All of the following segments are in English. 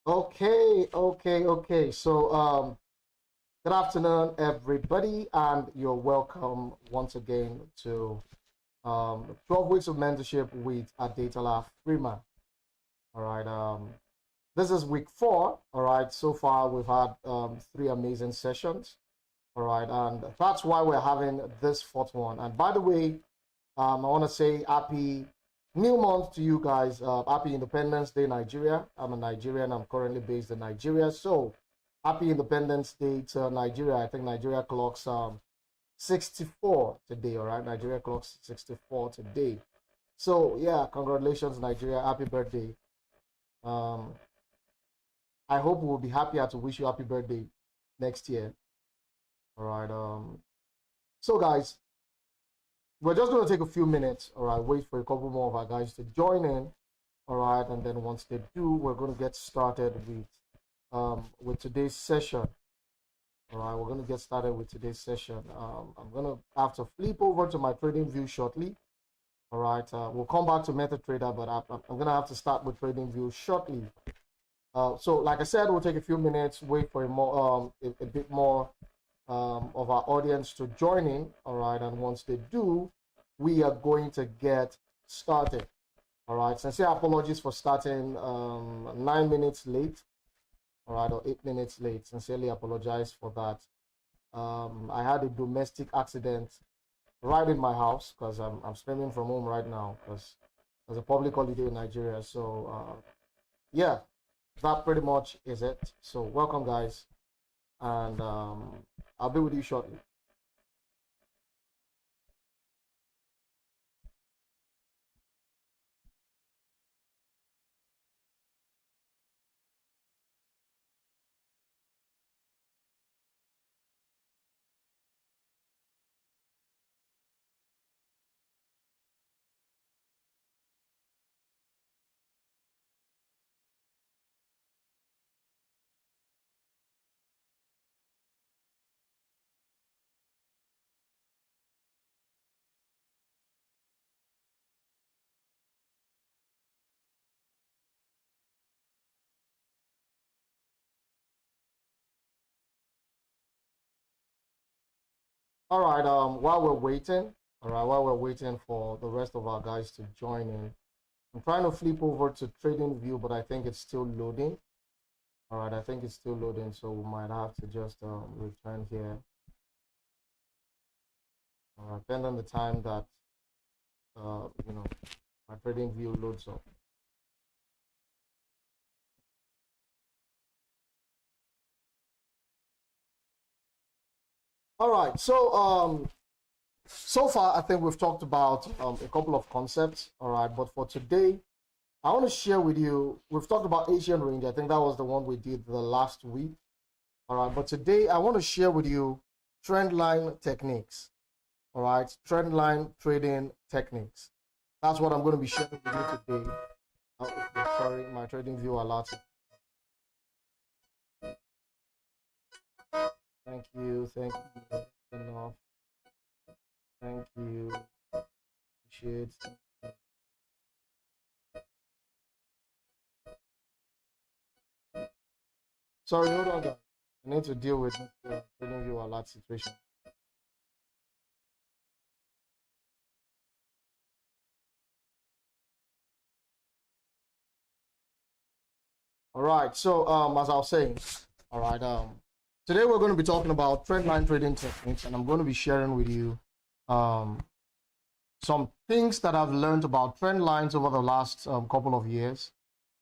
Okay. So, good afternoon, everybody, and you're welcome once again to 12 weeks of mentorship with Adetola Freeman. All right. This is week 4. All right. So far, we've had 3 amazing sessions. All right, and that's why we're having this fourth one. And by the way, I want to say happy new month to you guys. Happy Independence Day, Nigeria. I'm a Nigerian. I'm currently based in Nigeria. So happy Independence Day to Nigeria. I think Nigeria clocks 64 today. All right, Nigeria clocks 64 today. So yeah, congratulations, Nigeria. Happy birthday. Um, I hope we'll be happier to wish you happy birthday next year. All right. So guys, we're just going to take a few minutes, all right, wait for a couple more of our guys to join in, all right, and then once they do, we're going to get started with today's session. All right, we're going to get started with today's session. I'm going to have to flip over to my trading view shortly. All right, we'll come back to MetaTrader, but I'm going to have to start with trading view shortly. So like I said, we'll take a few minutes, wait for a bit more of our audience to join in. All right, and once they do, we are going to get started. All right, sincere apologies for starting 9 minutes late. All right, or 8 minutes late. Sincerely apologize for that. I had a domestic accident right in my house because I'm streaming from home right now because there's a public holiday in Nigeria. So yeah, that pretty much is it. So welcome, guys, and I'll be with you shortly. All right, while we're waiting for the rest of our guys to join in, I'm trying to flip over to trading view, but I think it's still loading. All right, I think it's still loading, so we might have to just return here. Depending on the time that my trading view loads up. All right, so far I think we've talked about a couple of concepts. All right, but for today, I want to share with you. We've talked about Asian range. I think that was the one we did the last week. All right, but today I want to share with you trend line techniques. All right, trend line trading techniques. That's what I'm going to be sharing with you today. Oh, okay, sorry, my trading view alerts. Thank you. Enough. Thank you. Appreciate. Sorry, hold on, guys. I need to deal with the trading view alert situation. All right, so as I was saying, all right, today we're going to be talking about trend line trading techniques, and I'm going to be sharing with you some things that I've learned about trend lines over the last couple of years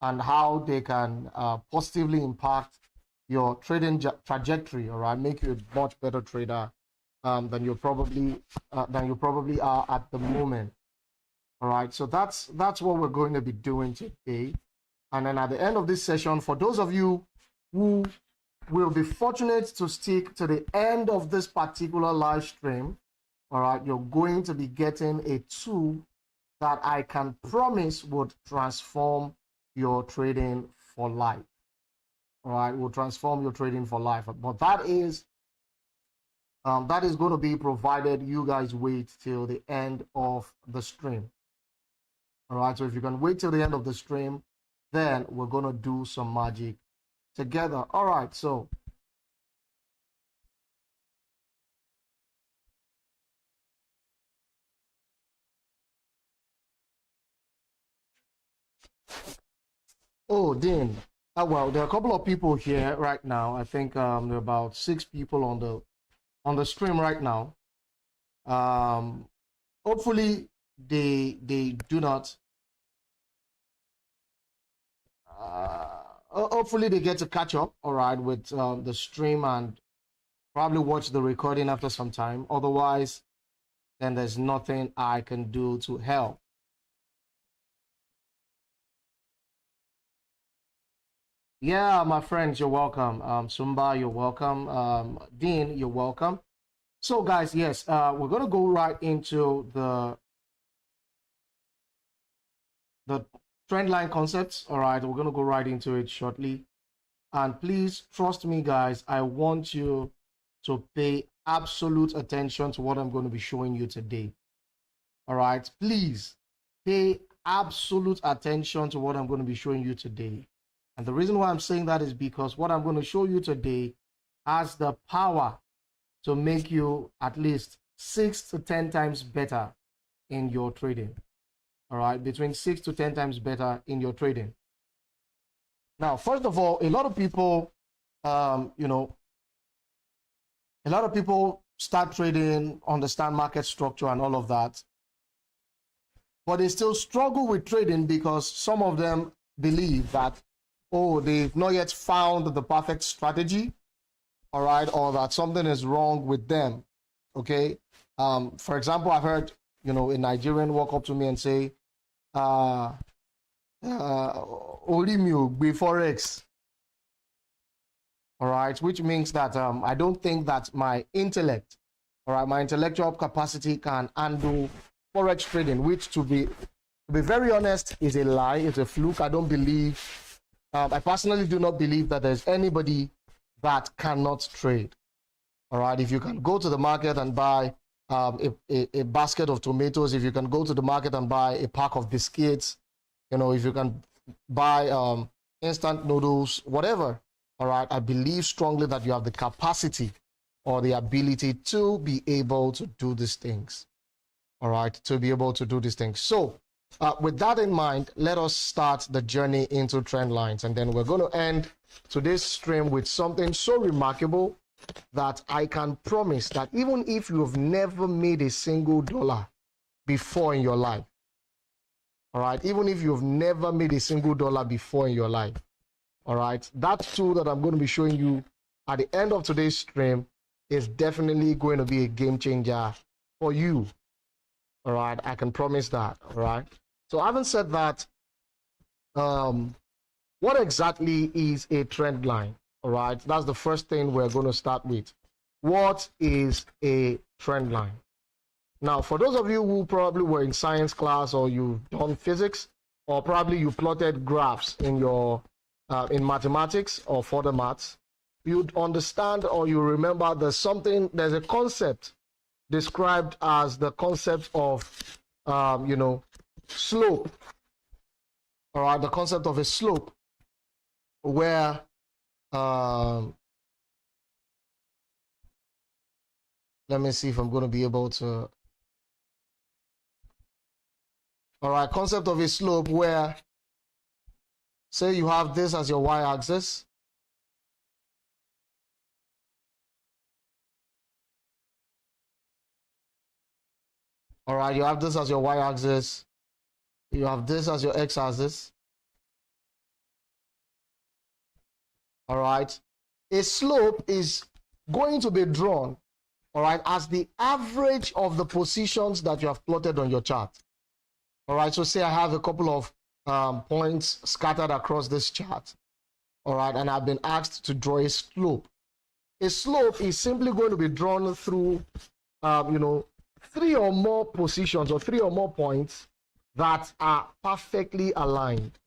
and how they can positively impact your trading trajectory, all right, make you a much better trader than you probably are at the moment. All right, so that's what we're going to be doing today. And then at the end of this session, for those of you who will be fortunate to stick to the end of this particular live stream, all right, you're going to be getting a tool that I can promise would transform your trading for life. All right, will transform your trading for life. But that is going to be provided you guys wait till the end of the stream. All right, so if you can wait till the end of the stream, then we're going to do some magic together. All right, so oh, Dean. Well, there are a couple of people here right now. I think there are about 6 people on the stream right now. Hopefully they do not. Hopefully they get to catch up. All right, with the stream and probably watch the recording after some time. Otherwise, then there's nothing I can do to help. Yeah, my friends, you're welcome. Sumba, you're welcome. Dean, you're welcome. So, guys, yes, we're gonna go right into the trend line concepts. All right, we're gonna go right into it shortly. And please trust me, guys. I want you to pay absolute attention to what I'm going to be showing you today. All right, please pay absolute attention to what I'm going to be showing you today. And the reason why I'm saying that is because what I'm going to show you today has the power to make you at least 6 to 10 times better in your trading. All right, between 6 to 10 times better in your trading. Now, first of all, a lot of people, a lot of people start trading, understand market structure and all of that, but they still struggle with trading because some of them believe that, oh, they've not yet found the perfect strategy, all right, or that something is wrong with them, okay? For example, I've heard, a Nigerian walk up to me and say, Olimio be Forex. All right, which means that I don't think that my intellect, all right, my intellectual capacity can handle Forex trading, which to be very honest is a lie, it's a fluke. I don't believe, I personally do not believe that there's anybody that cannot trade. All right, if you can go to the market and buy a basket of tomatoes, if you can go to the market and buy a pack of biscuits, if you can buy instant noodles, whatever, all right, I believe strongly that you have the capacity or the ability to be able to do these things, all right, to be able to do these things. So with that in mind, let us start the journey into trend lines, and then we're going to end today's stream with something so remarkable that I can promise that even if you've never made a single dollar before in your life, all right, even if you've never made a single dollar before in your life, all right, that tool that I'm going to be showing you at the end of today's stream is definitely going to be a game changer for you, all right, I can promise that, all right. So having said that, what exactly is a trend line? All right, that's the first thing we're going to start with. What is a trend line? Now, for those of you who probably were in science class or you've done physics, or probably you plotted graphs in your in mathematics or further maths, you'd understand or you remember there's a concept described as the concept of slope. All right, the concept of a slope where let me see if I'm going to be able to. All right, concept of a slope where, say you have this as your y-axis. All right, you have this as your y-axis. You have this as your x-axis. All right, a slope is going to be drawn, all right, as the average of the positions that you have plotted on your chart. All right, so say I have a couple of points scattered across this chart, all right, and I've been asked to draw a slope. A slope is simply going to be drawn through, 3 or more positions or 3 or more points that are perfectly aligned,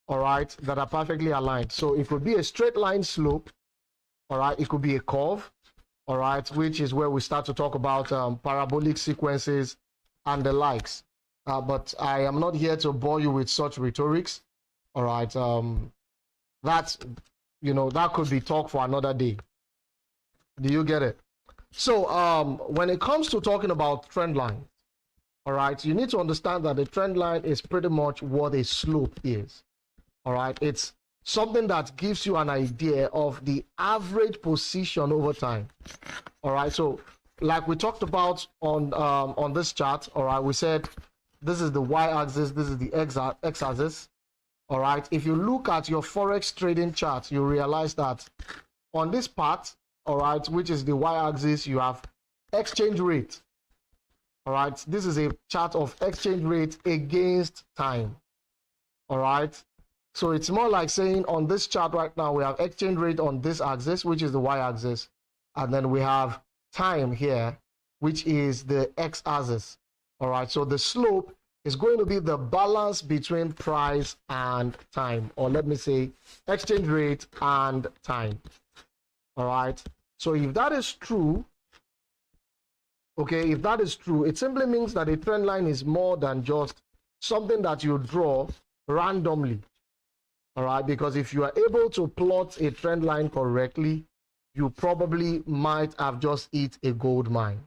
all right, that are perfectly aligned. So it could be a straight line slope, all right, it could be a curve, all right, which is where we start to talk about parabolic sequences and the likes. But I am not here to bore you with such rhetorics, all right. That's you know, that could be talk for another day. Do you get it? So when it comes to talking about trend lines, all right, you need to understand that the trend line is pretty much what a slope is. All right, it's something that gives you an idea of the average position over time. All right, so like we talked about on this chart, all right, we said this is the y-axis, this is the x-axis. All right, if you look at your forex trading chart, you realize that on this part, all right, which is the y-axis, you have exchange rate. All right, this is a chart of exchange rate against time. All right, so it's more like saying on this chart right now, we have exchange rate on this axis, which is the y-axis, and then we have time here, which is the x-axis. All right, so the slope is going to be the balance between price and time, or let me say exchange rate and time. All right, so if that is true, okay, if that is true, it simply means that a trend line is more than just something that you draw randomly. All right, because if you are able to plot a trend line correctly, you probably might have just hit a gold mine.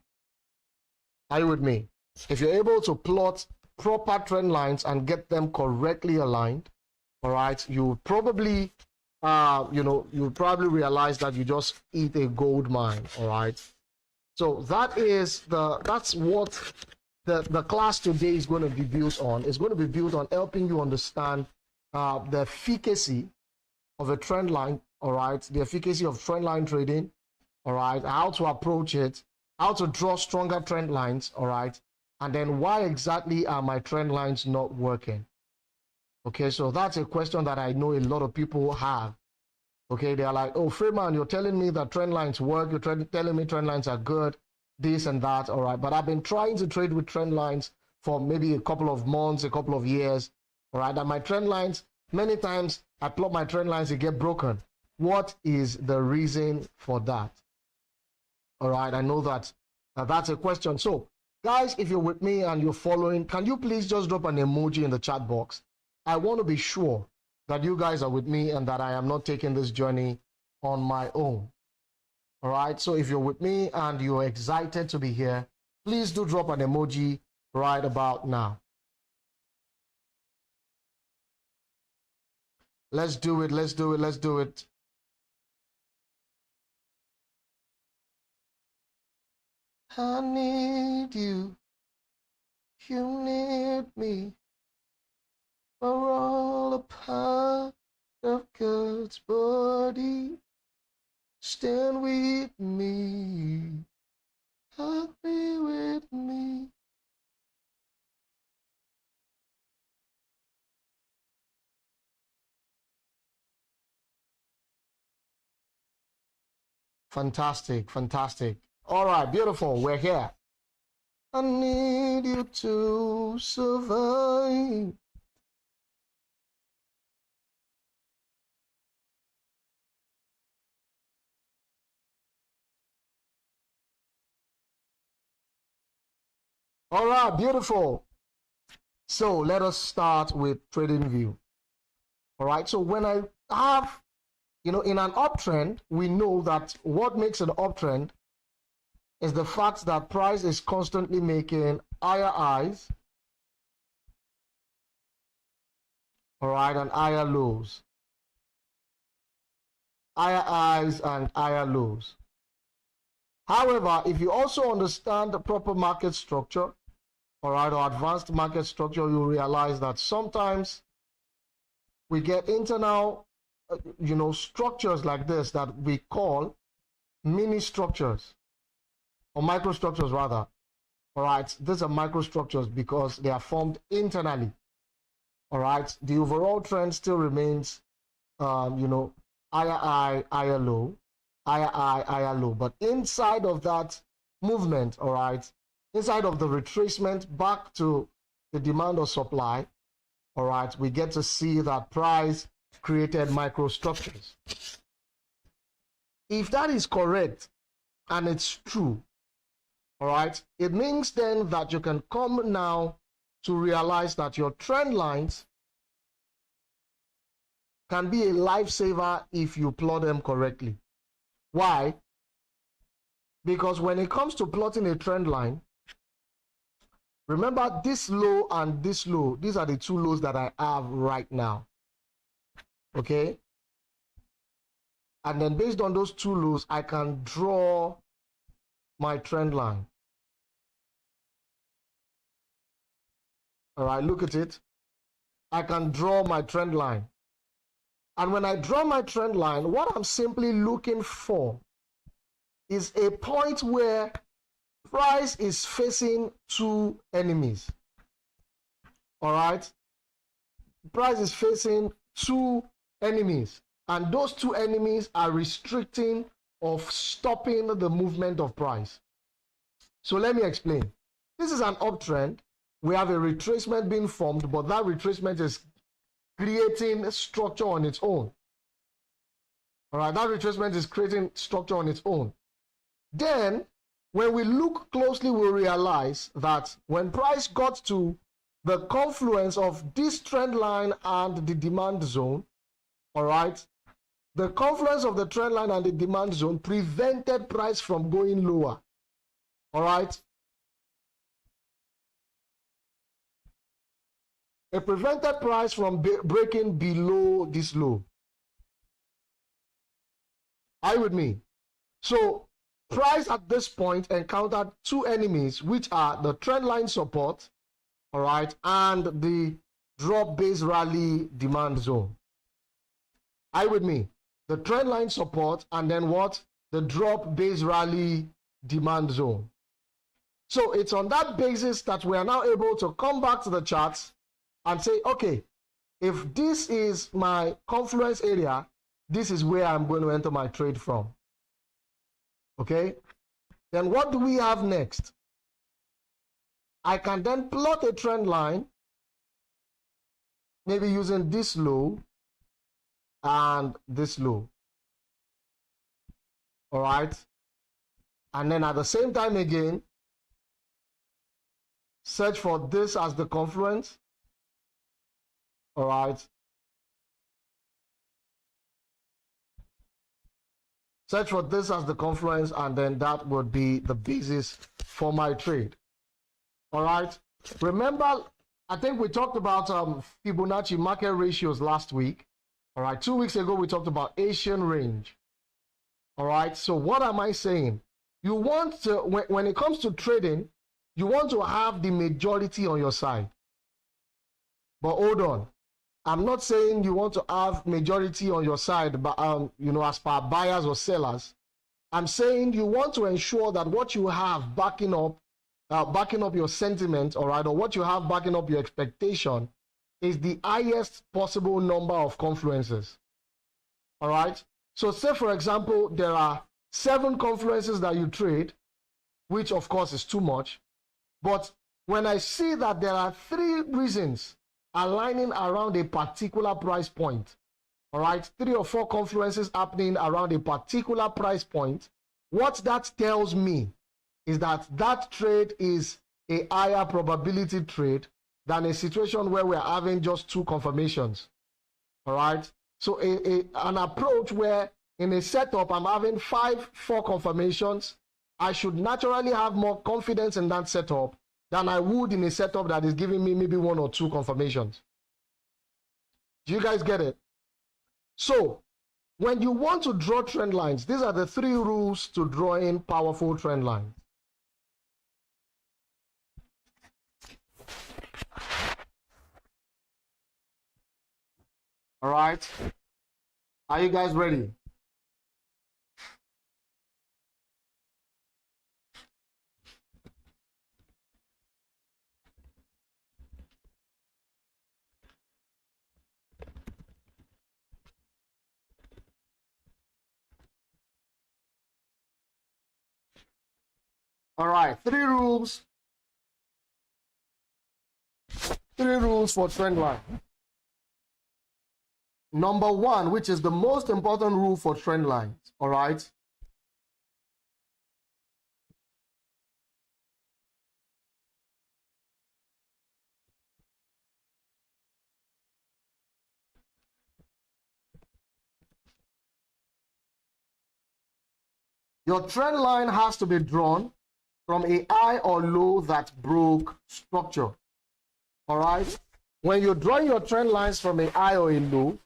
Are you with me? If you're able to plot proper trend lines and get them correctly aligned, all right, you probably you probably realize that you just hit a gold mine. All right, so that's what the class today is going to be built on. It's going to be built on helping you understand the efficacy of a trend line, all right, the efficacy of trend line trading, all right, how to approach it, how to draw stronger trend lines, all right, and then why exactly are my trend lines not working? Okay, so that's a question that I know a lot of people have. Okay, they're like, oh, Freeman, you're telling me that trend lines work, you're telling me trend lines are good, this and that, all right, but I've been trying to trade with trend lines for maybe a couple of months, a couple of years, all right, and my trend lines, many times I plot my trend lines, they get broken. What is the reason for that? All right, I know that that's a question. So guys, if you're with me and you're following, can you please just drop an emoji in the chat box? I want to be sure that you guys are with me and that I am not taking this journey on my own. All right, so if you're with me and you're excited to be here, please do drop an emoji right about now. Let's do it, let's do it, let's do it. I need you, you need me. We're all a part of God's body. Stand with me, agree with me. Fantastic, fantastic. All right, beautiful, we're here. I need you to survive. All right, beautiful. So let us start with TradingView. All right, so when I have, in an uptrend, we know that what makes an uptrend is the fact that price is constantly making higher highs, all right, and higher lows. Higher highs and higher lows. However, if you also understand the proper market structure, all right, or advanced market structure, you realize that sometimes we get internal, structures like this that we call mini structures, or microstructures rather. All right, these are microstructures because they are formed internally. All right, the overall trend still remains, higher high, higher low, higher high, higher low. But inside of that movement, all right, inside of the retracement back to the demand or supply, all right, we get to see that price created microstructures. If that is correct and it's true, all right, it means then that you can come now to realize that your trend lines can be a lifesaver if you plot them correctly. Why? Because when it comes to plotting a trend line, remember this low and this low, these are the two lows that I have right now. Okay? And then based on those two lows, I can draw my trend line. All right, look at it. I can draw my trend line. And when I draw my trend line, what I'm simply looking for is a point where price is facing two enemies. All right? Price is facing two enemies. And those two enemies are restricting or stopping the movement of price. So let me explain. This is an uptrend. We have a retracement being formed, but that retracement is creating structure on its own. All right, that retracement is creating structure on its own. Then, when we look closely, we realize that when price got to the confluence of this trend line and the demand zone, all right, the confluence of the trend line and the demand zone prevented price from going lower. All right. It prevented price from breaking below this low. Are you with me? So price at this point encountered two enemies, which are the trend line support, all right, and the drop base rally demand zone. Are you with me? The trend line support and then what? The drop base rally demand zone. So it's on that basis that we are now able to come back to the charts and say, okay, if this is my confluence area, this is where I'm going to enter my trade from. Okay? Then what do we have next? I can then plot a trend line, maybe using this low and this low. All right? And then at the same time again, search for this as the confluence. All right. Search for this as the confluence, and then that would be the basis for my trade. All right. Remember, I think we talked about Fibonacci market ratios last week. All right. 2 weeks ago, we talked about Asian range. All right. So what am I saying? You want to, when it comes to trading, you want to have the majority on your side. But hold on. I'm not saying you want to have majority on your side, but you know, as per buyers or sellers. I'm saying you want to ensure that what you have backing up your sentiment, all right, or what you have backing up your expectation is the highest possible number of confluences. All right. So say, for example, there are 7 confluences that you trade, which of course is too much. But when I see that there are 3 reasons aligning around a particular price point, all right, 3 or 4 confluences happening around a particular price point, what that tells me is that that trade is a higher probability trade than a situation where we're having just 2 confirmations. All right. So an approach where in a setup I'm having 4 confirmations, I should naturally have more confidence in that setup than I would in a setup that is giving me maybe 1 or 2 confirmations. Do you guys get it? So when you want to draw trend lines, these are the 3 rules to drawing powerful trend lines. All right. Are you guys ready? All right, 3 rules. 3 rules for trend line. Number 1, which is the most important rule for trend lines, all right? Your trend line has to be drawn from a high or low that broke structure. All right. When you're drawing your trend lines from a high or a low,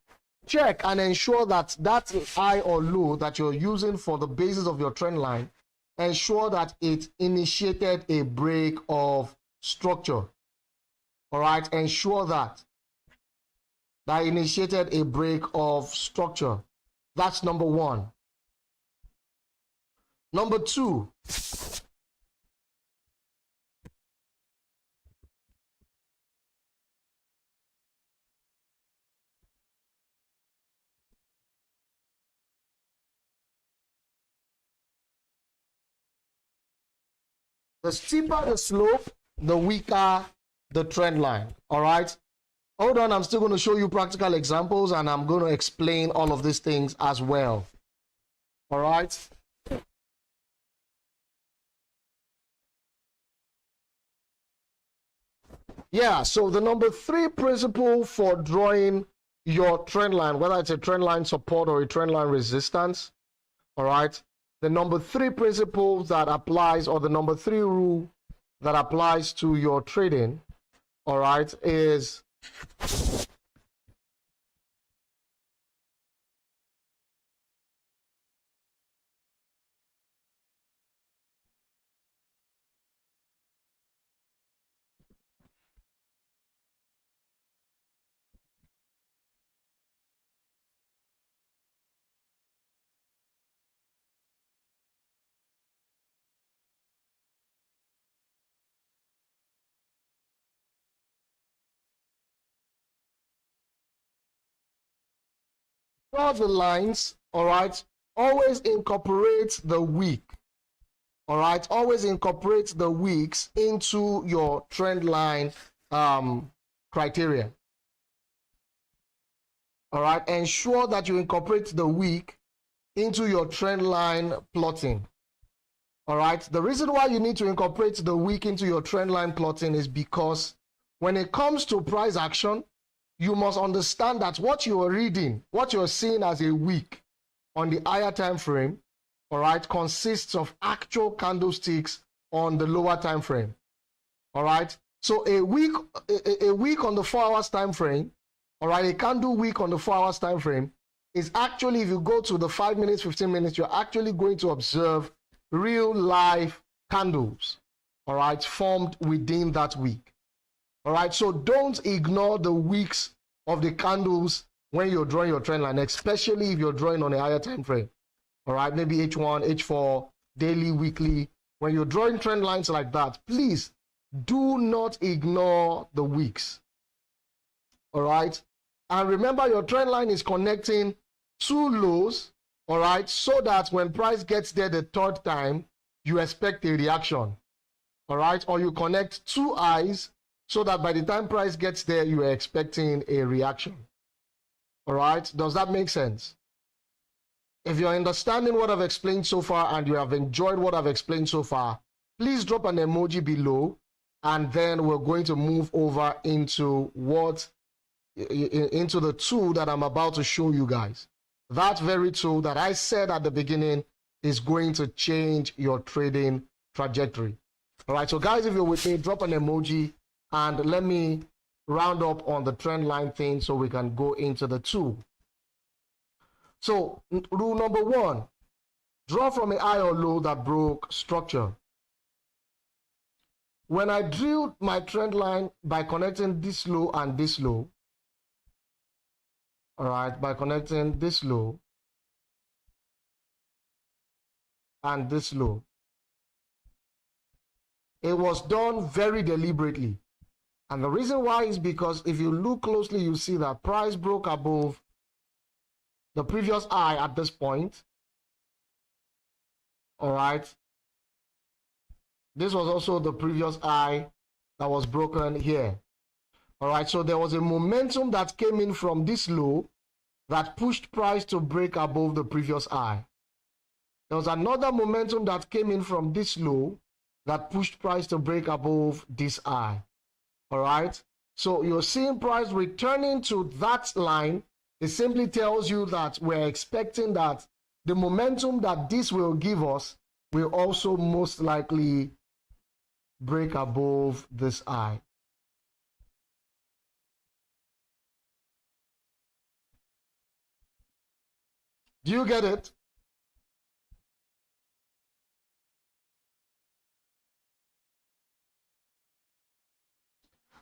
check and ensure that that high or low that you're using for the basis of your trend line, ensure that it initiated a break of structure. All right. Ensure that initiated a break of structure. That's number one. Number two, the steeper the slope, the weaker the trend line. All right. Hold on, I'm still going to show you practical examples and I'm going to explain all of these things as well. All right. Yeah, so the number three principle for drawing your trend line, whether it's a trend line support or a trend line resistance, all right, the number three principle that applies, or the number three rule that applies to your trading, all right, is draw the lines, all right, always incorporate the week, all right, always incorporate the weeks into your trend line criteria. All right, ensure that you incorporate the week into your trend line plotting. All right, the reason why you need to incorporate the week into your trend line plotting is because when it comes to price action, you must understand that what you are reading, what you're seeing as a week on the higher time frame, all right, consists of actual candlesticks on the lower time frame. All right, so a week on the 4 hours time frame, all right, a candle week on the 4 hours time frame is actually, if you go to the 5 minutes, 15 minutes, you're actually going to observe real live candles, all right, formed within that week. All right, so don't ignore the weeks of the candles when you're drawing your trend line, especially if you're drawing on a higher time frame. All right, maybe H1, H4, daily, weekly. When you're drawing trend lines like that, please do not ignore the weeks. All right, and remember your trend line is connecting two lows, all right, so that when price gets there the third time, you expect a reaction. All right, or you connect two highs so that by the time price gets there, you are expecting a reaction. All right, does that make sense? If you're understanding what I've explained so far and you have enjoyed what I've explained so far, please drop an emoji below, and then we're going to move over into the tool that I'm about to show you guys. That very tool that I said at the beginning is going to change your trading trajectory. All right, so guys, if you're with me, drop an emoji and let me round up on the trend line thing so we can go into the tool. So rule number one, draw from a high or low that broke structure. When I drew my trend line by connecting this low and this low, all right, by connecting this low and this low, it was done very deliberately. And the reason why is because if you look closely, you see that price broke above the previous high at this point. All right. This was also the previous high that was broken here. All right. So there was a momentum that came in from this low that pushed price to break above the previous high. There was another momentum that came in from this low that pushed price to break above this high. All right. So you're seeing price returning to that line. It simply tells you that we're expecting that the momentum that this will give us will also most likely break above this eye. Do you get it?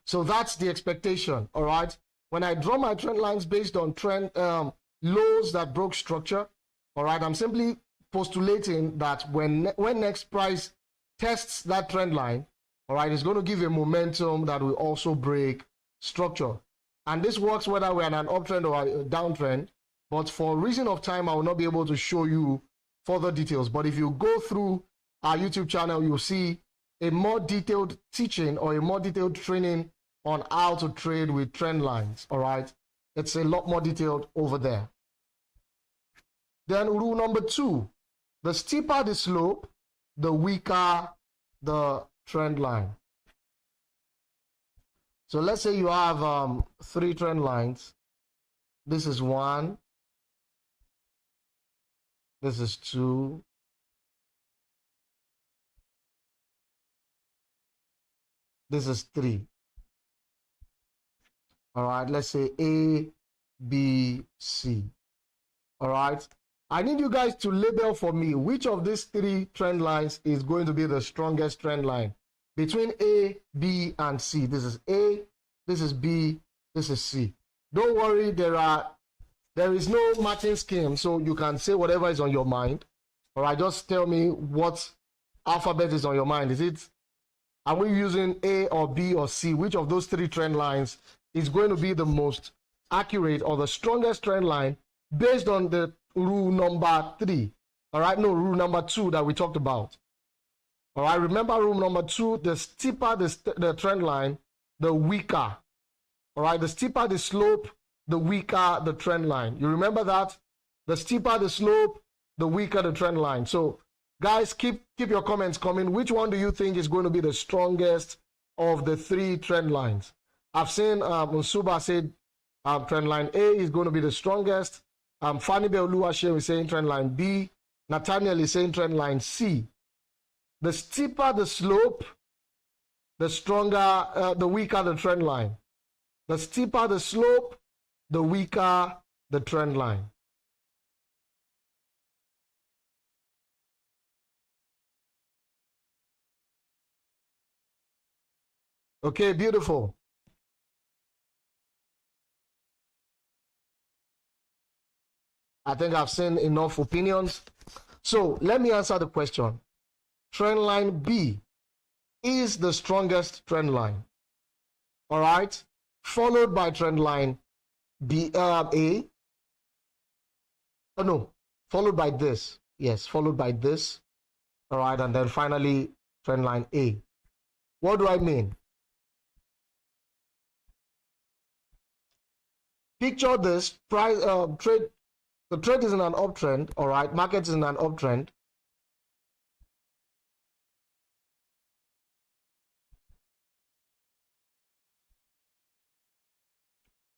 So that's the expectation, all right? When I draw my trend lines based on trend lows that broke structure, all right, I'm simply postulating that when next price tests that trend line, all right, it's going to give a momentum that will also break structure. And this works whether we're in an uptrend or a downtrend. But for reason of time, I will not be able to show you further details. But if you go through our YouTube channel, you'll see a more detailed teaching or a more detailed training on how to trade with trend lines, all right? It's a lot more detailed over there. Then rule number 2, the steeper the slope, the weaker the trend line. So let's say you have 3 trend lines. This is 1. This is 2. This is 3. All right, let's say A, B, C. All right. I need you guys to label for me which of these 3 trend lines is going to be the strongest trend line between A, B, and C. This is A, this is B, this is C. Don't worry, there is no matching scheme, so you can say whatever is on your mind. All right, just tell me what alphabet is on your mind. Are we using A or B or C? Which of those 3 trend lines is going to be the most accurate or the strongest trend line based on the rule number 3? All right, no, rule number 2 that we talked about. All right, remember rule number 2, the steeper the trend line, the weaker. All right, the steeper the slope, the weaker the trend line. You remember that? The steeper the slope, the weaker the trend line. So guys, keep your comments coming. Which one do you think is going to be the strongest of the 3 trend lines? I've seen Unsuba said trend line A is going to be the strongest. Fanny Beoluwashe is saying trend line B. Nathaniel is saying trend line C. The steeper the slope, the stronger, the weaker the trend line. The steeper the slope, the weaker the trend line. Okay, beautiful. I think I've seen enough opinions. So let me answer the question. Trend line B is the strongest trend line. All right, followed by trend line B, A. Oh no, followed by this. Yes, followed by this. All right, and then finally trend line A. What do I mean? Picture this price trade. The trade is in an uptrend. All right, market is in an uptrend.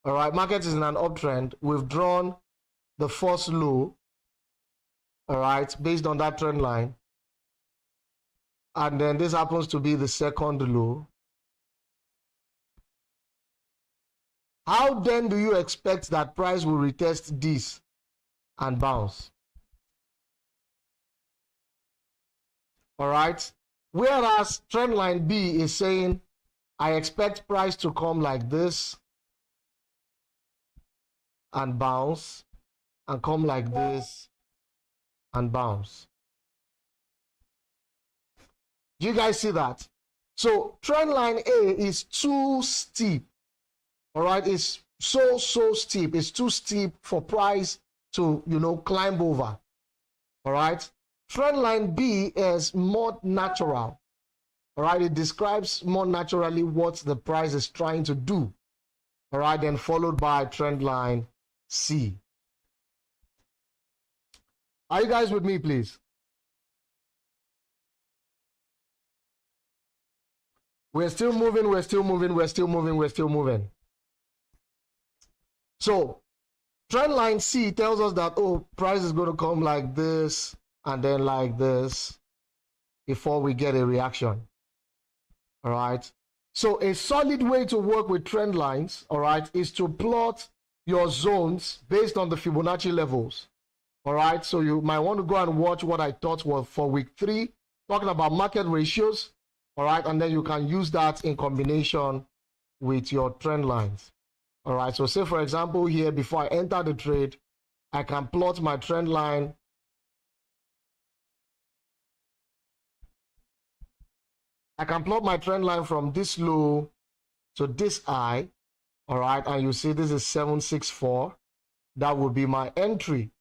All right, market is in an uptrend. We've drawn the first low, all right, based on that trend line. And then this happens to be the second low. How then do you expect that price will retest this and bounce? All right, whereas trend line B is saying, I expect price to come like this and bounce, and come like this and bounce. Do you guys see that? So trend line A is too steep. All right, it's so steep. It's too steep for price to, climb over. All right, trend line B is more natural. All right, it describes more naturally what the price is trying to do. All right, then followed by trend line C. Are you guys with me, please? We're still moving, we're still moving, we're still moving, we're still moving. So Trend line C tells us that, oh, price is going to come like this and then like this before we get a reaction. All right. So a solid way to work with trend lines, all right, is to plot your zones based on the Fibonacci levels. All right. So you might want to go and watch what I taught was for week 3, talking about market ratios. All right. And then you can use that in combination with your trend lines. All right. So say, for example, here, before I enter the trade, I can plot my trend line. I can plot my trend line from this low to this high. All right. And you see this is 764. That would be my entry.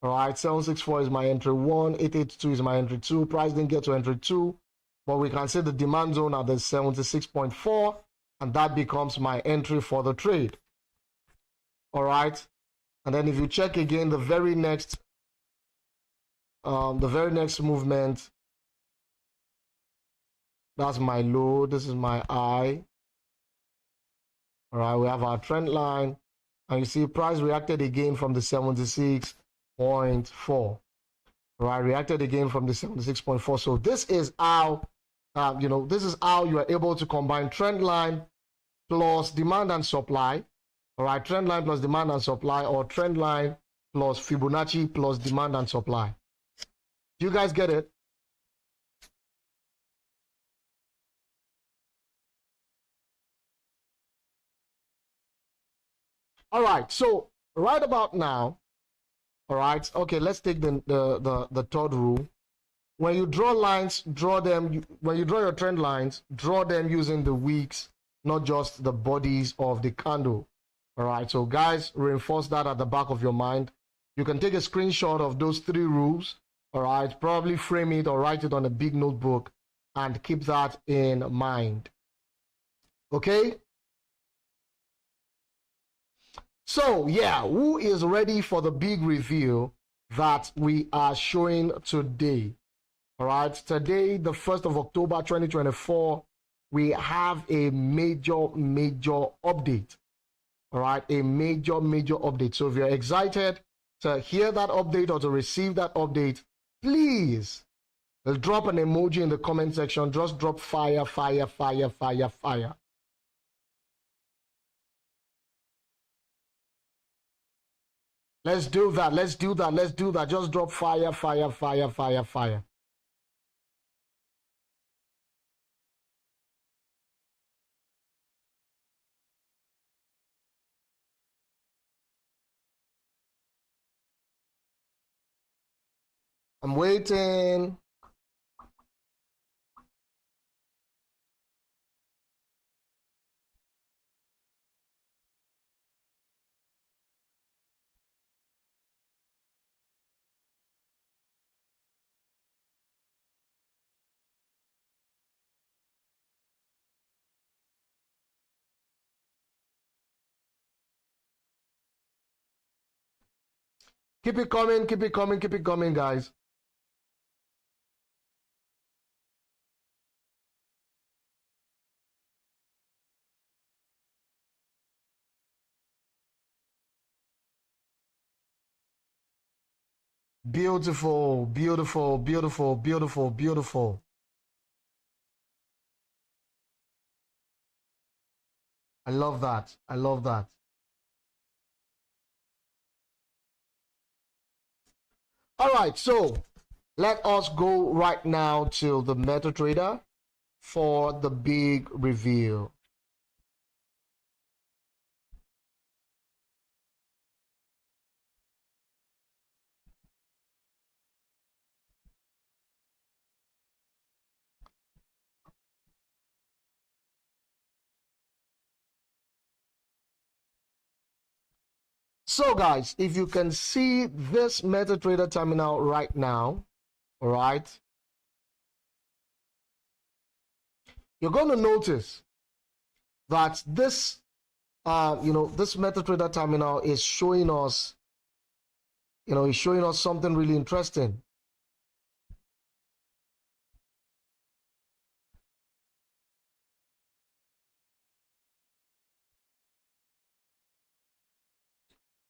All right. 764 is my entry 1. 882 is my entry 2. Price didn't get to entry 2. But we can see the demand zone at the 76.4. And that becomes my entry for the trade. All right. And then if you check again, the very next movement, that's my low. This is my high. All right, we have our trend line. And you see price reacted again from the 76.4. All right, reacted again from the 76.4. So this is how, this is how you are able to combine trend line plus demand and supply. All right, trend line plus demand and supply, or trend line plus Fibonacci plus demand and supply. Do you guys get it? All right, so right about now, all right, okay, let's take the third rule. When you draw lines, draw them, when you draw your trend lines, draw them using the wicks, not just the bodies of the candle. All right, so guys, reinforce that at the back of your mind. You can take a screenshot of those 3 rules, all right, probably frame it or write it on a big notebook and keep that in mind. Okay? So, yeah, who is ready for the big review that we are showing today? All right, today, the 1st of October, 2024, we have a major update. All right, a major update. So if you're excited to hear that update or to receive that update, please drop an emoji in the comment section. Just drop fire, fire, fire, fire, fire. Let's do that. Let's do that. Let's do that. Just drop fire, fire, fire, fire, fire. I'm waiting. Keep it coming, keep it coming, keep it coming, guys. Beautiful, beautiful, beautiful, beautiful, beautiful. I love that. I love that. All right, so let us go right now to the MetaTrader for the big review. So guys, if you can see this MetaTrader terminal right now, all right, you're going to notice that this, this MetaTrader terminal is showing us, is showing us something really interesting.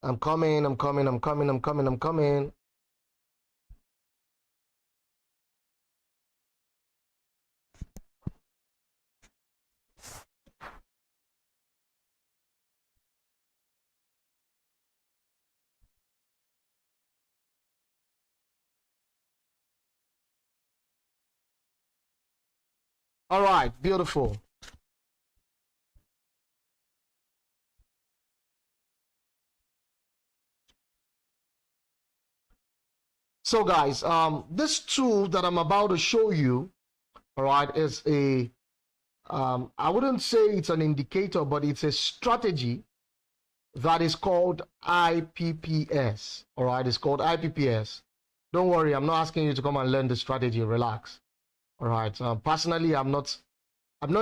I'm coming. All right, beautiful. So guys, this tool that I'm about to show you, all right, is a, I wouldn't say it's an indicator, but it's a strategy that is called IPPS, all right, it's called IPPS. Don't worry, I'm not asking you to come and learn the strategy, relax, all right. Personally, I'm not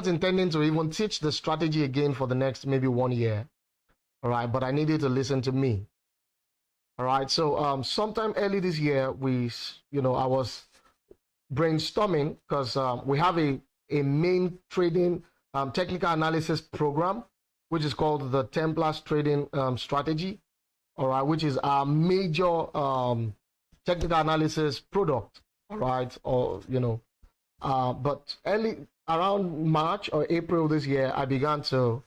intending to even teach the strategy again for the next maybe 1 year, all right, but I need you to listen to me. All right, so sometime early this year, I was brainstorming because we have a main trading technical analysis program, which is called the Templars Trading Strategy, all right, which is our major technical analysis product, all right, or, but early around March or April this year, I began to,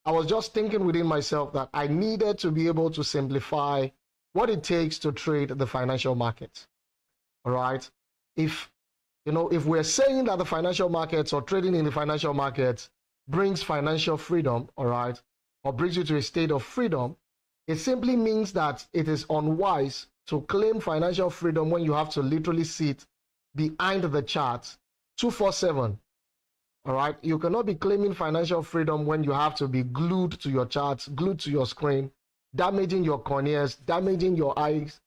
I was just thinking within myself that I needed to be able to simplify what it takes to trade the financial markets. All right. If we're saying that the financial markets or trading in the financial markets brings financial freedom, all right, or brings you to a state of freedom, it simply means that it is unwise to claim financial freedom when you have to literally sit behind the charts 24/7. All right, you cannot be claiming financial freedom when you have to be glued to your charts, glued to your screen, damaging your corneas, damaging your eyes,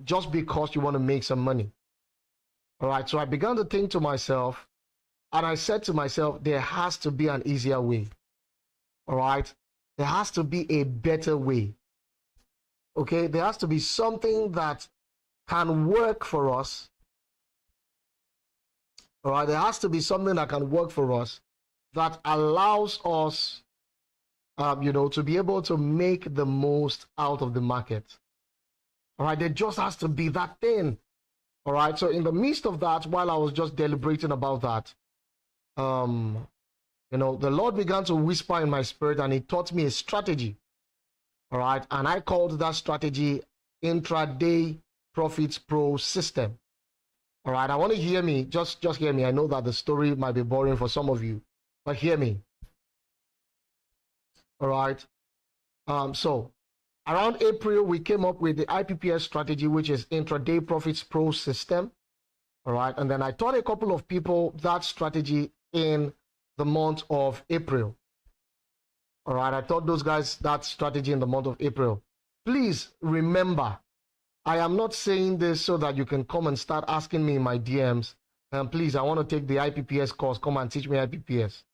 just because you want to make some money. All right, so I began to think to myself, and I said to myself, there has to be an easier way. All right, there has to be a better way. Okay, there has to be something that can work for us. All right, there has to be something that can work for us that allows us, to be able to make the most out of the market. All right, there just has to be that thing. All right, so in the midst of that, while I was just deliberating about that, the Lord began to whisper in my spirit, and He taught me a strategy. All right, and I called that strategy Intraday Profits Pro System. All right, I want to hear me. Just hear me. I know that the story might be boring for some of you, but hear me. All right. So around April, we came up with the IPPS strategy, which is Intraday Profits Pro System. All right, and then I taught a couple of people that strategy in the month of April. All right, I taught those guys that strategy in the month of April. Please remember, I am not saying this so that you can come and start asking me in my DMs, and please, I want to take the IPPS course, come and teach me IPPS.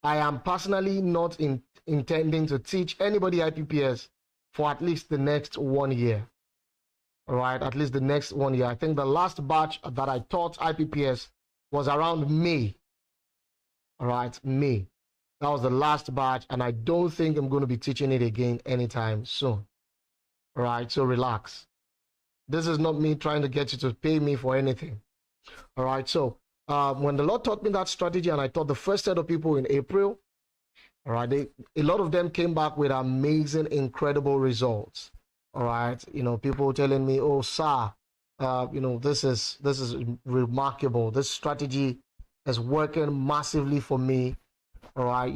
I am personally not intending to teach anybody IPPS for at least the next 1 year. All right, at least the next 1 year. I think the last batch that I taught IPPS was around May. All right, May. That was the last batch, and I don't think I'm going to be teaching it again anytime soon. All right, so relax. This is not me trying to get you to pay me for anything. All right, so when the Lord taught me that strategy, and I taught the first set of people in April, all right, a lot of them came back with amazing, incredible results. All right, people telling me, oh, sir, this is remarkable. This strategy is working massively for me. All right,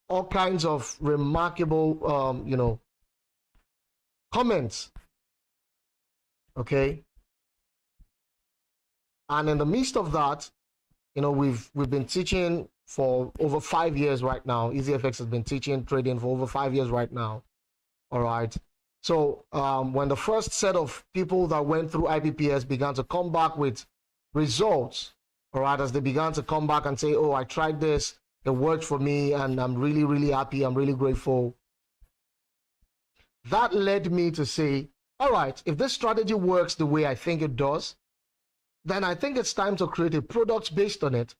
all kinds of remarkable, comments. Okay. And in the midst of that, we've been teaching for over 5 years right now. EasyFX has been teaching trading for over 5 years right now. All right. So when the first set of people that went through IPPS began to come back with results, all right, as they began to come back and say, oh, I tried this, it worked for me, and I'm really, really happy, I'm really grateful. That led me to say, all right, if this strategy works the way I think it does, then I think it's time to create a product based on it,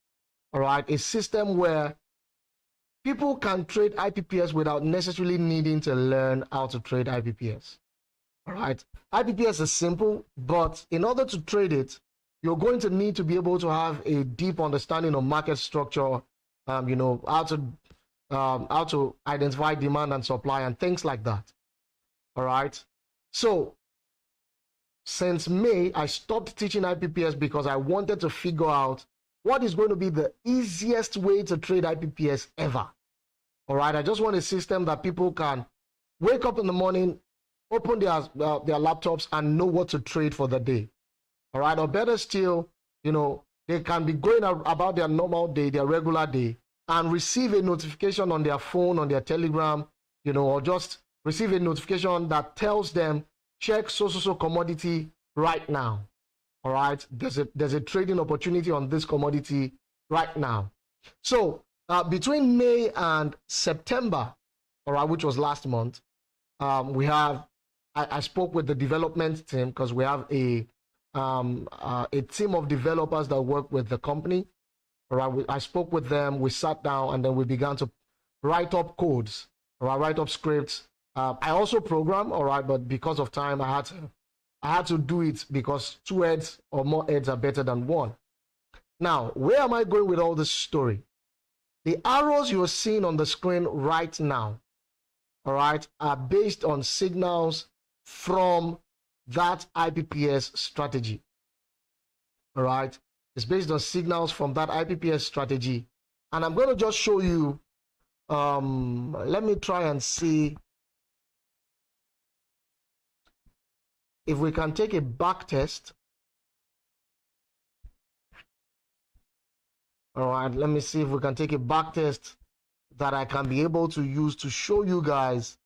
all right, a system where people can trade IPPS without necessarily needing to learn how to trade IPPS. All right. IPPS is simple, but in order to trade it, you're going to need to be able to have a deep understanding of market structure, how to identify demand and supply and things like that. All right. So since May, I stopped teaching IPPS because I wanted to figure out what is going to be the easiest way to trade IPPS ever. All right. I just want a system that people can wake up in the morning, open their laptops and know what to trade for the day. All right. Or better still, they can be going about their normal day, their regular day, and receive a notification on their phone, on their Telegram, or just receive a notification that tells them, check so commodity right now. All right. There's a trading opportunity on this commodity right now. So between May and September, all right, which was last month, I spoke with the development team because we have a team of developers that work with the company. All right, I spoke with them, we sat down, and then we began to write up codes, all right, write up scripts. I also program, all right, but because of time, I had to do it because 2 heads or more heads are better than one. Now, where am I going with all this story? The arrows you're seeing on the screen right now, all right, are based on signals from that IPPS strategy. All right, it's based on signals from that IPPS strategy. And I'm going to just show you, let me try and see if we can take a back test. All right, let me see if we can take a back test that I can be able to use to show you guys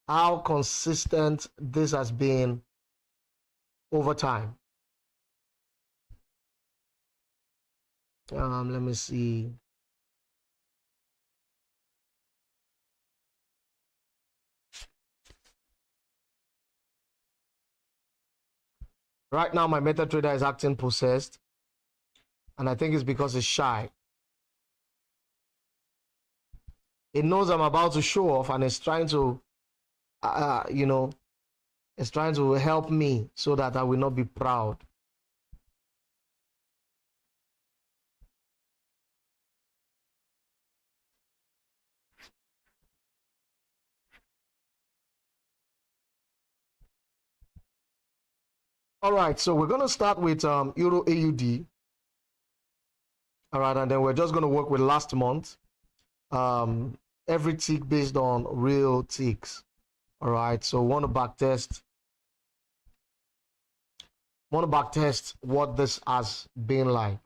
how consistent this has been over time. Let me see. Right now, my MetaTrader is acting possessed, and I think it's because it's shy. It knows I'm about to show off, and it's trying to, it's trying to help me so that I will not be proud. All right, so we're going to start with Euro AUD. All right, and then we're just going to work with last month. Every tick based on real ticks. All right, so want to backtest what this has been like.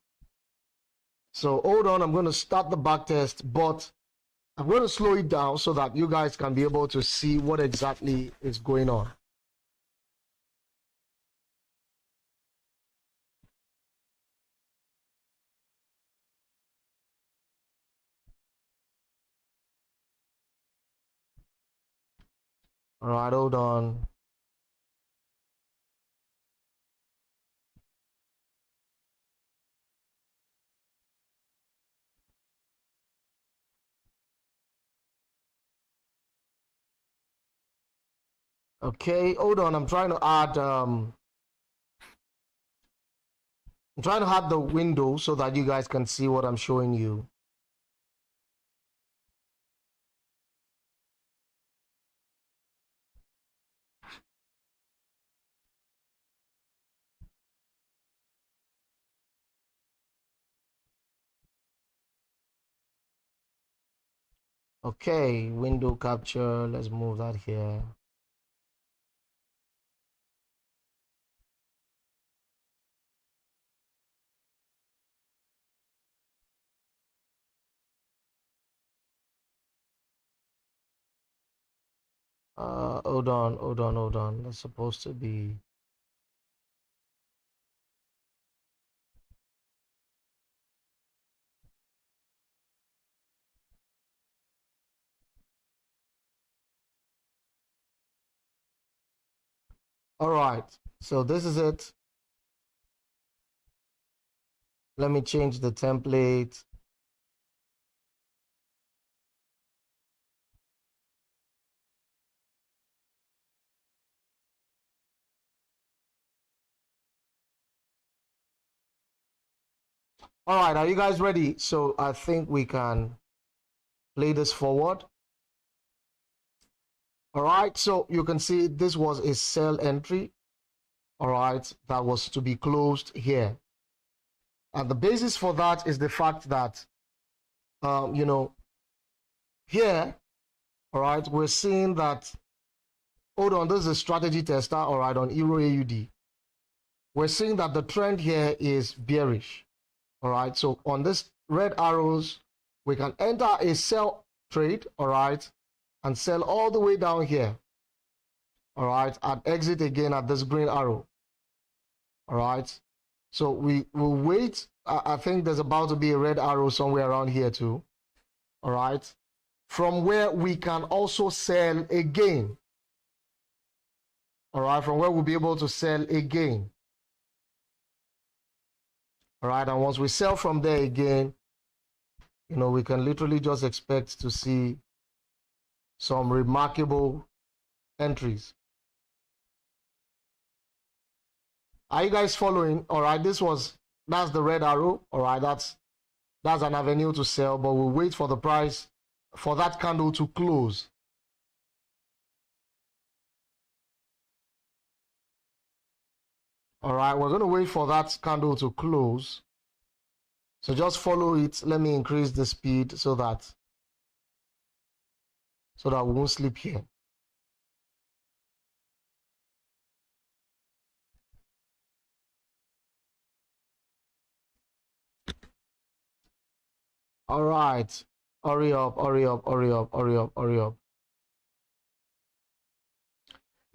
So hold on, I'm going to start the backtest, but I'm going to slow it down so that you guys can be able to see what exactly is going on. All right, hold on. Okay, hold on. I'm trying to add the window so that you guys can see what I'm showing you. Okay, window capture. Let's move that here. Hold on. That's supposed to be. All right, so this is it. Let me change the template. All right, are you guys ready? So I think we can play this forward. All right, so you can see this was a sell entry. All right, that was to be closed here. And the basis for that is the fact that, you know, here, all right, we're seeing that, hold on, this is a strategy tester, all right, on Euro AUD. We're seeing that the trend here is bearish. All right, so on this red arrows, we can enter a sell trade, all right, and sell all the way down here, all right, and exit again at this green arrow, all right. So we will wait. I think there's about to be a red arrow somewhere around here too, all right, from where we can also sell again, all right, from where we'll be able to sell again. All right, and once we sell from there again, you know, we can literally just expect to see some remarkable entries. Are you guys following? All right, that's the red arrow. All right, that's an avenue to sell, but we'll wait for the price for that candle to close. All right, we're going to wait for that candle to close. So just follow it. Let me increase the speed so that we won't sleep here. All right, hurry up, hurry up, hurry up, hurry up, hurry up.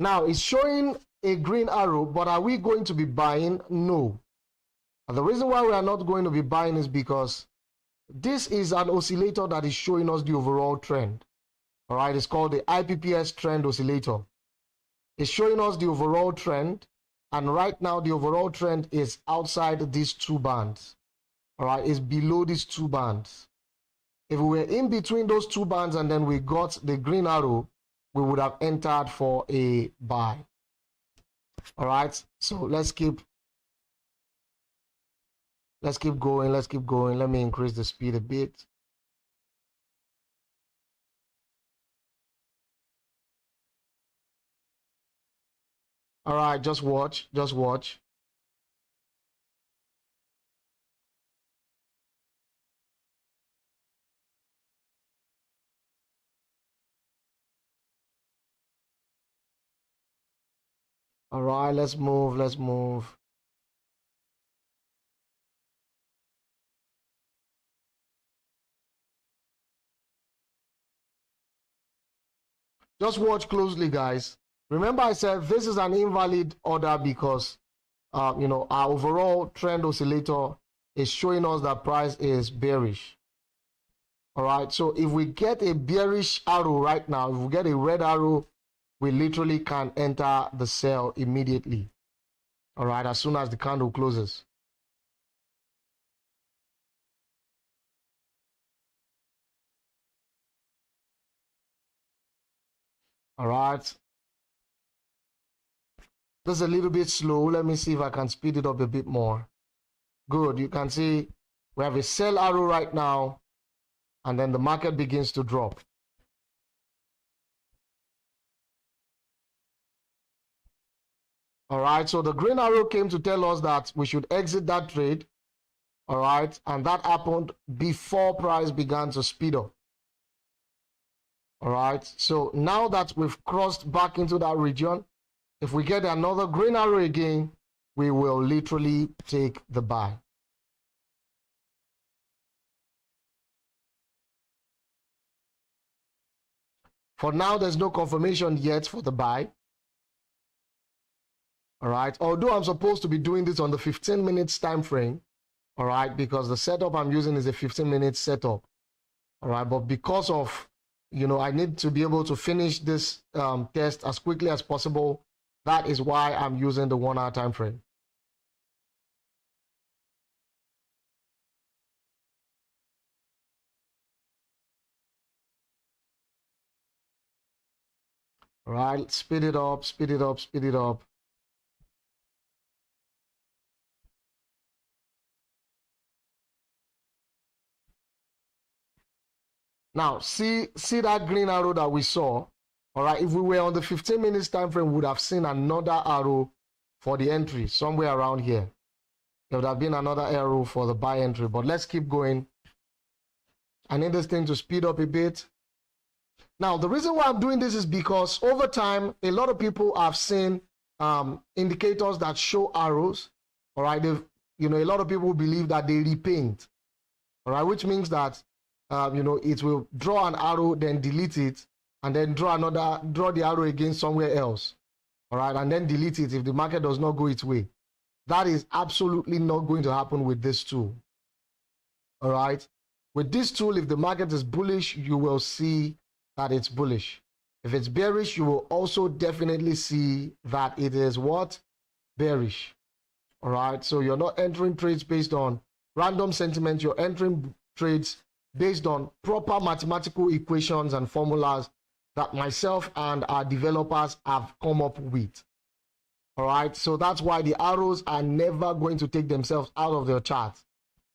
Now it's showing a green arrow, but are we going to be buying? No. And the reason why we are not going to be buying is because this is an oscillator that is showing us the overall trend. All right, it's called the IPPS trend oscillator. It's showing us the overall trend, and right now the overall trend is outside these two bands. All right, it's below these two bands. If we were in between those two bands and then we got the green arrow, we would have entered for a buy. All right, so let's keep going, let's keep going. Let me increase the speed a bit. All right, just watch, just watch. All right, let's move, let's move. Just watch closely, guys. Remember I said this is an invalid order because, you know, our overall trend oscillator is showing us that price is bearish. All right, so if we get a bearish arrow right now, if we get a red arrow, we literally can enter the sell immediately. All right, as soon as the candle closes. All right. This is a little bit slow. Let me see if I can speed it up a bit more. Good. You can see we have a sell arrow right now, and then the market begins to drop. All right. So the green arrow came to tell us that we should exit that trade. All right. And that happened before price began to speed up. All right. So now that we've crossed back into that region, if we get another green arrow again, we will literally take the buy. For now, there's no confirmation yet for the buy. All right. Although I'm supposed to be doing this on the 15 minutes time frame. All right. Because the setup I'm using is a 15-minute setup. All right. But because of, you know, I need to be able to finish this test as quickly as possible. That is why I'm using the 1 hour time frame. All right. Speed it up, speed it up, speed it up. Now, see that green arrow that we saw. All right, if we were on the 15 minutes time frame, we would have seen another arrow for the entry somewhere around here. There would have been another arrow for the buy entry, but let's keep going. I need this thing to speed up a bit. Now, the reason why I'm doing this is because over time, a lot of people have seen indicators that show arrows. All right, a lot of people believe that they repaint. All right, which means that it will draw an arrow, then delete it, and then draw the arrow again somewhere else. All right, and then delete it if the market does not go its way. That is absolutely not going to happen with this tool. All right, with this tool, if the market is bullish, you will see that it's bullish. If it's bearish, you will also definitely see that it is what? Bearish. All right, so you're not entering trades based on random sentiment. You're entering trades based on proper mathematical equations and formulas that myself and our developers have come up with. All right, so that's why the arrows are never going to take themselves out of their chart.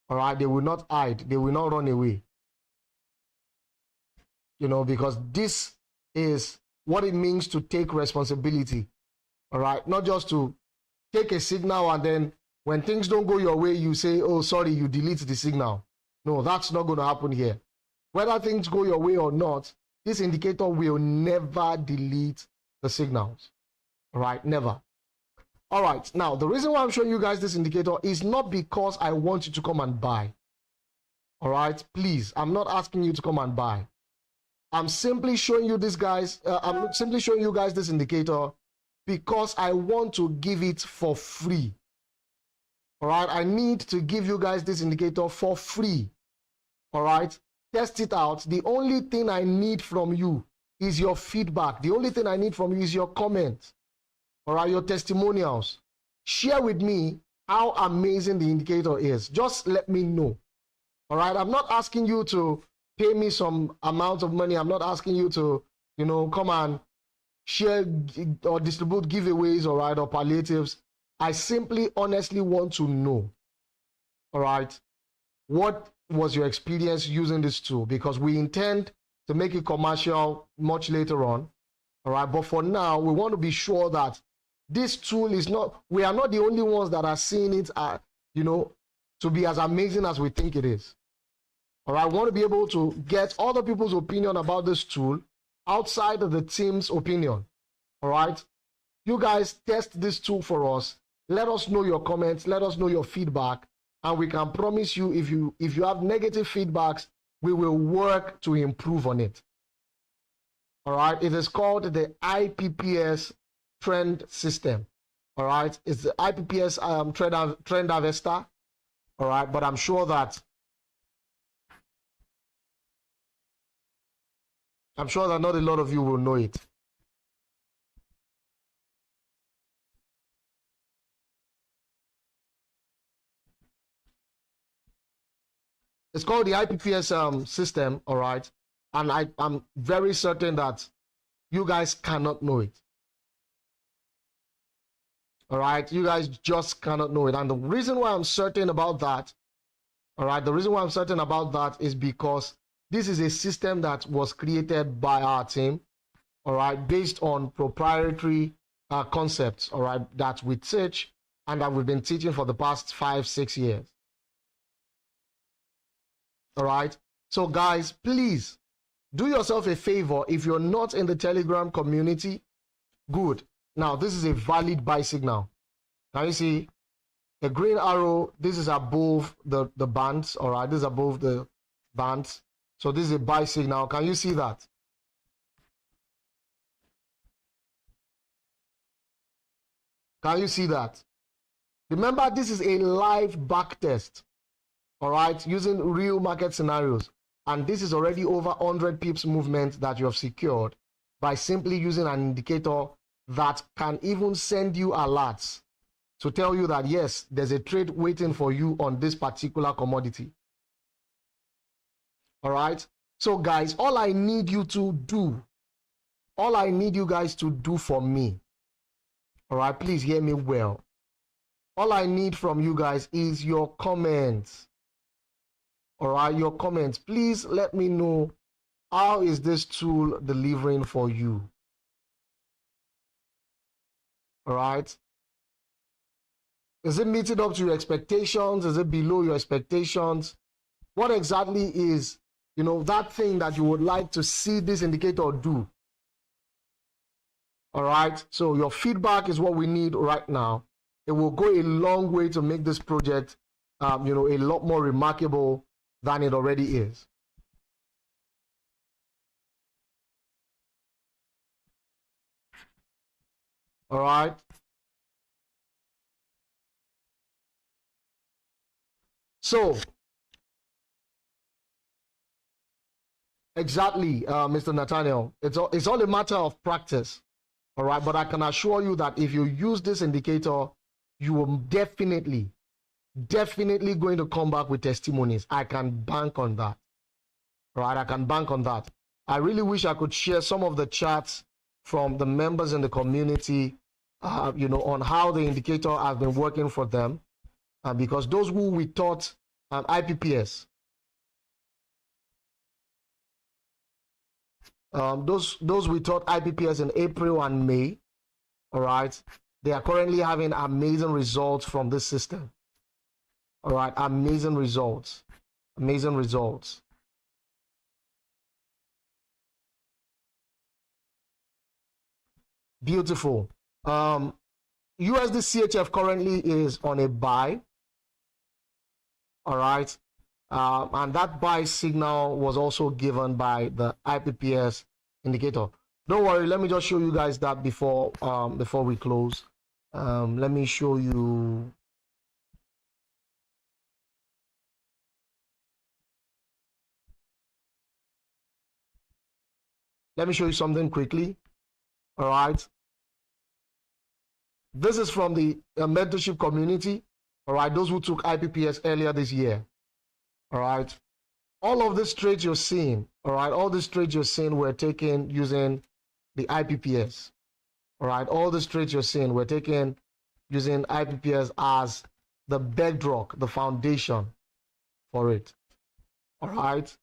All right, they will not hide, they will not run away. Because this is what it means to take responsibility. All right, not just to take a signal and then when things don't go your way, you say, oh, sorry, you delete the signal. No, that's not going to happen here. Whether things go your way or not, this indicator will never delete the signals. All right, never. All right, now the reason why I'm showing you guys this indicator is not because I want you to come and buy. All right, please, I'm not asking you to come and buy. I'm simply showing you this, guys. I'm simply showing you guys this indicator because I want to give it for free. All right, I need to give you guys this indicator for free. All right, test it out. The only thing I need from you is your feedback. The only thing I need from you is your comments. All right, your testimonials. Share with me how amazing the indicator is. Just let me know. All right, I'm not asking you to pay me some amount of money. I'm not asking you to, come and share or distribute giveaways, all right, or palliatives. I simply honestly want to know, all right, what was your experience using this tool? Because we intend to make it commercial much later on, all right? But for now, we want to be sure that this tool is not, we are not the only ones that are seeing it, to be as amazing as we think it is. All right, I want to be able to get other people's opinion about this tool outside of the team's opinion. All right, you guys test this tool for us. Let us know your comments. Let us know your feedback, and we can promise you, if you have negative feedbacks, we will work to improve on it. All right, it is called the IPPS trend system. All right, it's the IPPS trend harvester. All right, but I'm sure that not a lot of you will know it. It's called the IPPS system, all right? And I'm very certain that you guys cannot know it. All right? You guys just cannot know it. And the reason why I'm certain about that, all right, the reason why I'm certain about that is because this is a system that was created by our team, all right, based on proprietary concepts, all right, that we teach and that we've been teaching for the past 5-6 years. All right, so guys, please do yourself a favor. If you're not in the Telegram community, good. Now, this is a valid buy signal. Now you see the green arrow, this is above the bands, all right, this is above the bands. So this is a buy signal. Can you see that? Can you see that? Remember, this is a live back test, all right, using real market scenarios. And this is already over 100 pips movement that you have secured by simply using an indicator that can even send you alerts to tell you that, yes, there's a trade waiting for you on this particular commodity. All right. So guys, all I need you guys to do for me, all right, please hear me well. All I need from you guys is your comments. All right, your comments. Please let me know how is this tool delivering for you? All right. Is it meeting up to your expectations? Is it below your expectations? What exactly is, that thing that you would like to see this indicator do? All right. So your feedback is what we need right now. It will go a long way to make this project, a lot more remarkable than it already is. All right. So, exactly, Mr. Nathaniel, it's all a matter of practice. All right. But I can assure you that if you use this indicator, you will definitely going to come back with testimonies. I can bank on that. Right, I can bank on that. I really wish I could share some of the charts from the members in the community, on how the indicator has been working for them, because those who we taught IPPS, those we taught IPPS in April and May, all right, they are currently having amazing results from this system. All right, amazing results, amazing results. Beautiful. USD CHF currently is on a buy. All right. And that buy signal was also given by the IPPS indicator. Don't worry, let me just show you guys that before we close. Let me show you. Let me show you something quickly. All right. This is from the mentorship community. All right. Those who took IPPS earlier this year. All right. All of these trades you're seeing, all right, all these trades you're seeing were taken using the IPPS. All right. All these trades you're seeing were taken using IPPS as the bedrock, the foundation for it. All right.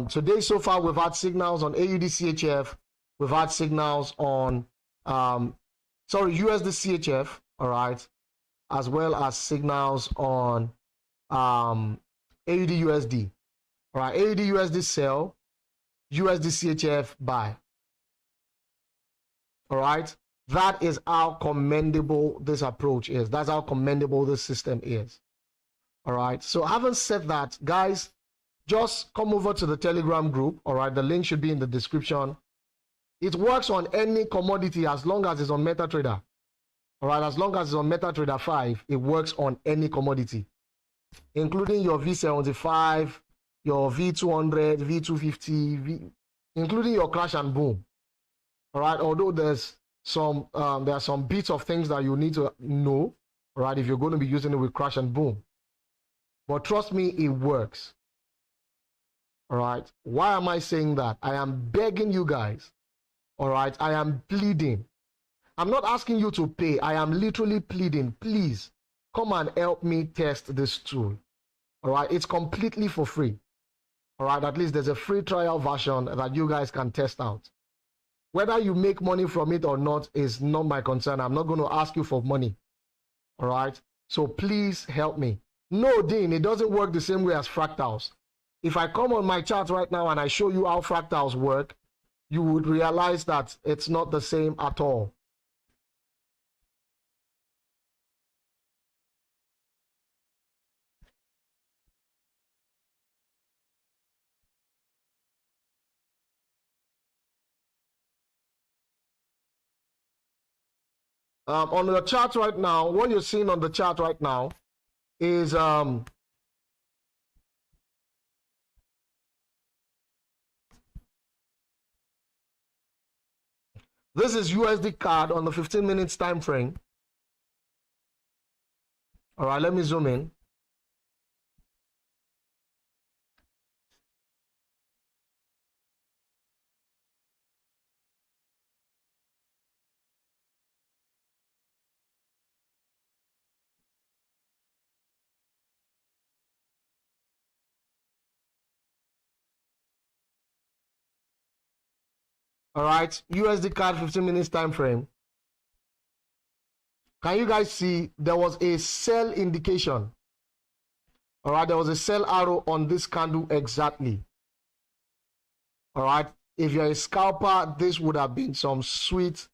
Today, so far, we've had signals on AUD CHF. We've had signals on, USD CHF, all right, as well as signals on AUD USD. All right, AUD USD sell, USD CHF buy. All right. That is how commendable this approach is. That's how commendable this system is. All right. So having said that, guys, just come over to the Telegram group. All right. The link should be in the description. It works on any commodity as long as it's on MetaTrader. All right. As long as it's on MetaTrader 5, it works on any commodity, including your V75, your V200, V250, including your crash and boom. All right. Although there are some bits of things that you need to know, all right, if you're going to be using it with crash and boom. But trust me, it works. All right. Why am I saying that? I am begging you guys. All right. I am pleading. I'm not asking you to pay. I am literally pleading. Please come and help me test this tool. All right. It's completely for free. All right. At least there's a free trial version that you guys can test out. Whether you make money from it or not is not my concern. I'm not going to ask you for money. All right. So please help me. No, Dean, it doesn't work the same way as fractals. If I come on my chart right now and I show you how fractals work, you would realize that it's not the same at all. On the chart right now, what you're seeing on the chart right now is this is USD card on the 15 minutes time frame. All right, let me zoom in. All right, USD card 15 minutes time frame. Can you guys see there was a sell indication? All right, there was a sell arrow on this candle exactly. All right, if you're a scalper, this would have been some sweet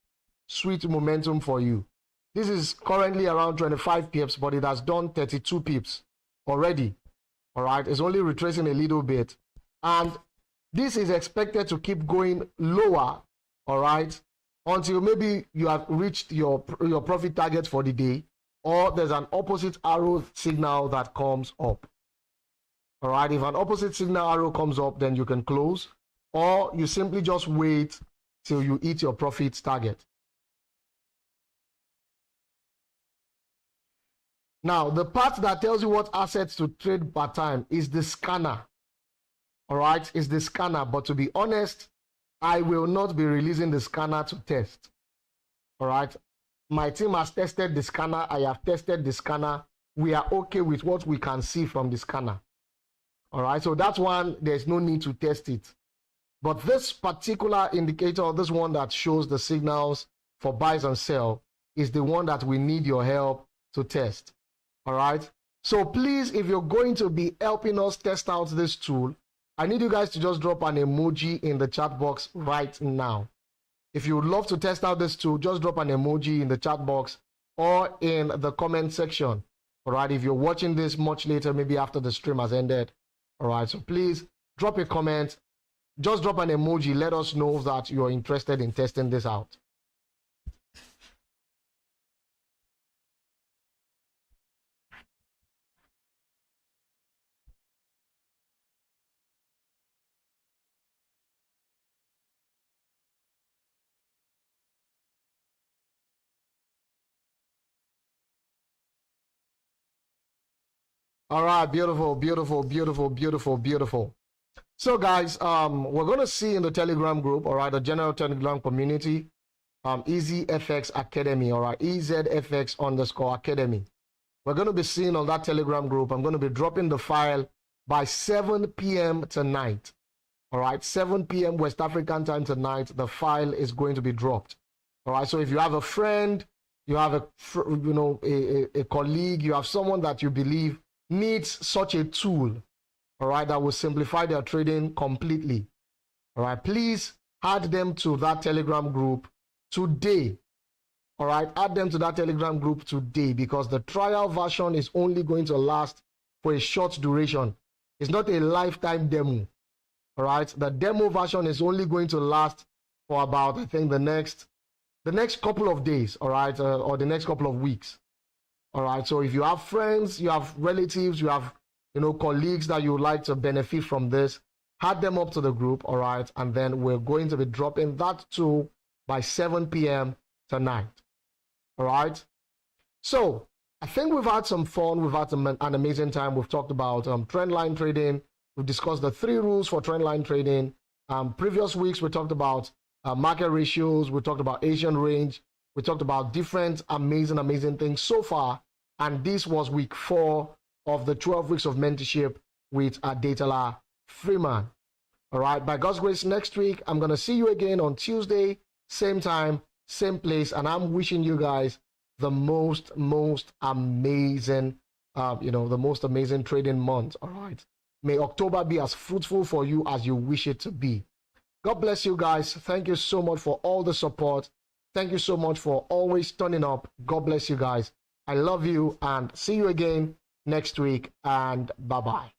momentum for you. This is currently around 25 pips, but it has done 32 pips already. All right, it's only retracing a little bit. And this is expected to keep going lower, all right, until maybe you have reached your profit target for the day, or there's an opposite arrow signal that comes up. All right, if an opposite signal arrow comes up, then you can close, or you simply just wait till you hit your profit target. Now, the part that tells you what assets to trade per time is the scanner. All right, is the scanner. But to be honest, I will not be releasing the scanner to test. All right, my team has tested the scanner. I have tested the scanner. We are okay with what we can see from the scanner. All right, so that's one, there's no need to test it. But this particular indicator, this one that shows the signals for buys and sell, is the one that we need your help to test. All right, so please, if you're going to be helping us test out this tool, I need you guys to just drop an emoji in the chat box right now. If you would love to test out this tool, just drop an emoji in the chat box or in the comment section. All right, if you're watching this much later, maybe after the stream has ended. All right, so please drop a comment, just drop an emoji, let us know that you're interested in testing this out. All right, beautiful, beautiful, beautiful, beautiful, beautiful. So guys, we're going to see in the Telegram group, all right, the general Telegram community, EasyFX Academy, all right, EasyFX_Academy. We're going to be seeing on that Telegram group. I'm going to be dropping the file by 7 p.m. tonight. All right, 7 p.m. West African time tonight, the file is going to be dropped. All right, so if you have a friend, you have a colleague, you have someone that you believe needs such a tool, all right, that will simplify their trading completely. All right, please add them to that Telegram group today. All right, add them to that Telegram group today, because the trial version is only going to last for a short duration. It's not a lifetime demo. All right, the demo version is only going to last for about, I think, the next couple of days, all right, or the next couple of weeks. All right, so if you have friends, you have relatives, you have, colleagues that you would like to benefit from this, add them up to the group, all right, and then we're going to be dropping that tool by 7 p.m. tonight. All right, so I think we've had some fun, we've had an amazing time. We've talked about trend line trading, we've discussed the 3 rules for trend line trading. Previous weeks we talked about market ratios, we talked about Asian range, we talked about different amazing things so far, and this was week 4 of the 12 weeks of mentorship with Adetola Freeman. All right, by God's grace, next week I'm going to see you again on Tuesday, same time, same place, and I'm wishing you guys the most amazing, the most amazing trading month. All right, may October be as fruitful for you as you wish it to be. God bless you guys. Thank you so much for all the support. Thank you so much for always turning up. God bless you guys. I love you, and see you again next week, and bye-bye.